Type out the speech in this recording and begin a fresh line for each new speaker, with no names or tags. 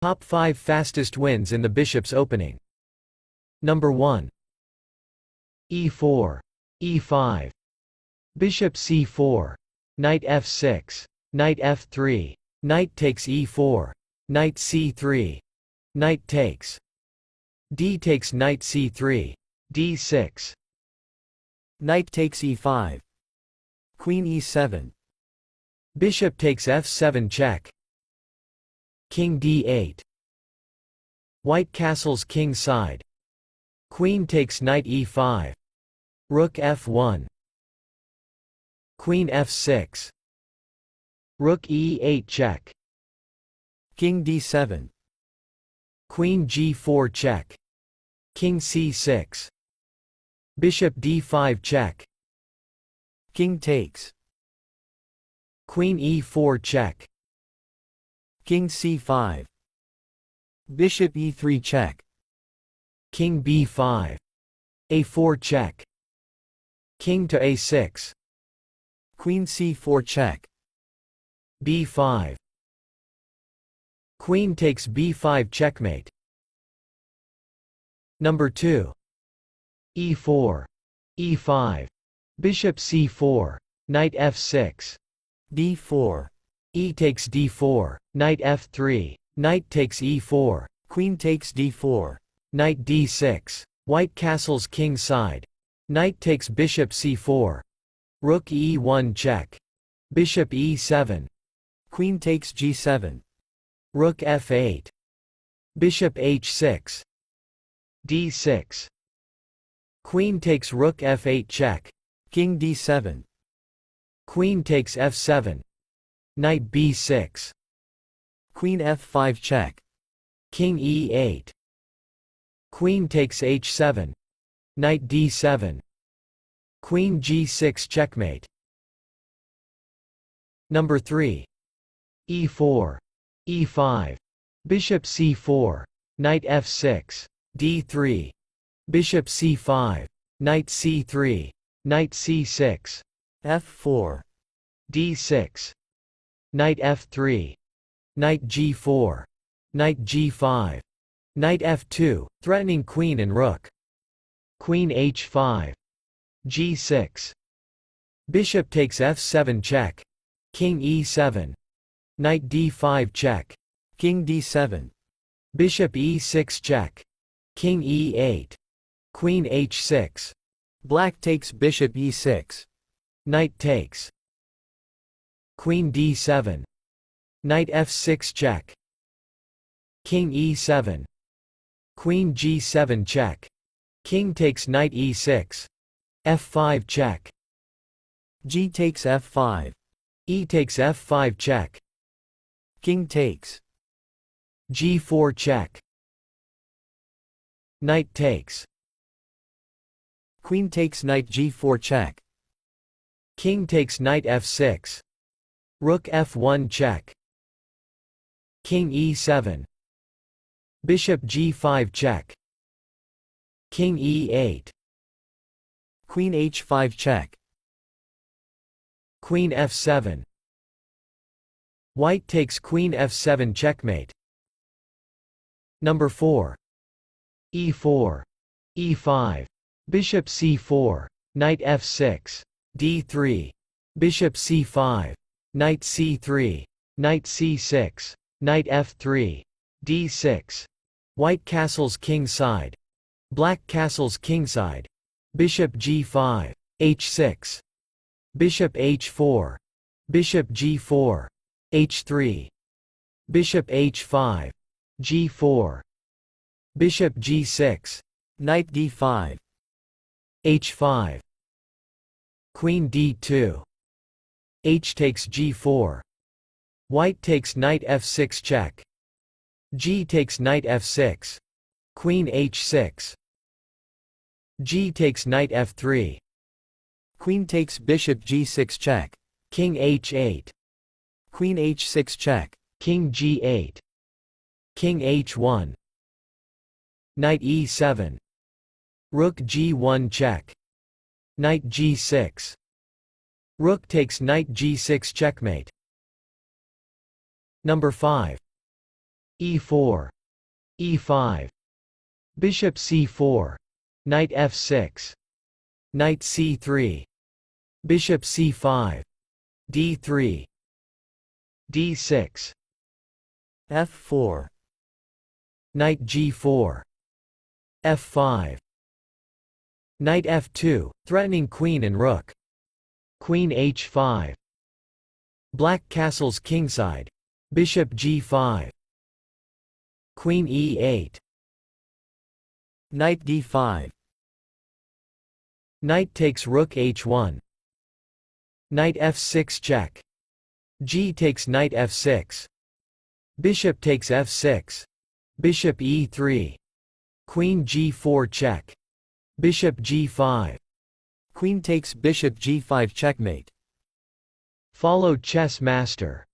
Top 5 fastest wins in the bishop's opening. Number 1. e4. e5. Bishop c4. Knight f6. Knight f3. Knight takes e4. Knight c3. Knight takes. D takes knight c3. d6.
Knight takes e5. Queen e7.
Bishop takes f7 check. King d8. White castles king side. Queen takes knight e5. Rook f1. Queen f6. Rook e8 check.
King d7.
Queen g4 check. King c6. Bishop d5 check.
King takes.
Queen e4 check.
King c5. Bishop e3 check.
King b5. a4 check. King to a6.
Queen c4 check.
b5. Queen takes b5 checkmate. Number 2. e4. e5. Bishop c4. Knight f6.
d4.
E takes d4. Knight f3. Knight takes e4.
Queen takes d4.
Knight d6. White castles king side. Knight takes bishop c4. Rook e1 check. Bishop e7.
Queen takes g7.
Rook f8. Bishop h6. d6. Queen takes rook f8 check.
King d7.
Queen takes f7. Knight b6.
Queen f5 check.
King e8. Queen takes h7. Knight d7. Queen g6 checkmate. Number 3. e4. e5. Bishop c4. Knight f6. d3. Bishop c5. Knight c3. Knight c6.
f4.
d6. Knight f3. Knight g4. Knight g5. Knight f2, threatening queen and rook. Queen h5. g6. Bishop takes f7 check. King e7. Knight d5 check.
King d7.
Bishop e6 check. King e8. Queen h6.
Black takes bishop e6.
Knight takes. Queen d7. Knight f6 check. King e7. Queen g7 check. King takes knight e6. f5 check.
G takes f5.
E takes f5 check.
King takes.
g4 check. Knight takes.
Queen takes knight g4 check.
King takes knight f6. Rook f1 check. King e7. Bishop g5 check. King e8.
Queen h5 check.
Queen f7. White takes queen f7 checkmate. Number 4. e4. e5. Bishop c4. Knight f6. d3. Bishop c5. Knight c3. Knight c6. Knight f3. d6. White castles king side. Black castles king side. Bishop g5. h6. Bishop h4. Bishop g4. h3. Bishop h5. g4. Bishop g6.
Knight d5.
h5. Queen d2. H takes g4. White takes knight f6 check. G takes knight f6. Queen h6. G takes knight f3.
Queen takes bishop g6 check.
King h8.
Queen h6 check.
King g8. King h1. Knight e7. Rook g1 check. Knight g6. Rook takes knight g6 checkmate. Number 5. e4, e5, bishop c4, knight f6, knight c3, bishop c5, d3, d6,
f4,
knight g4, f5, knight f2, threatening queen and rook, queen h5, black castles kingside, bishop g5, queen e8,
knight d5,
knight takes rook h1, knight f6 check, g takes knight f6, bishop takes f6, bishop e3, queen g4 check, bishop g5,
queen takes bishop g5 checkmate.
follow chess master.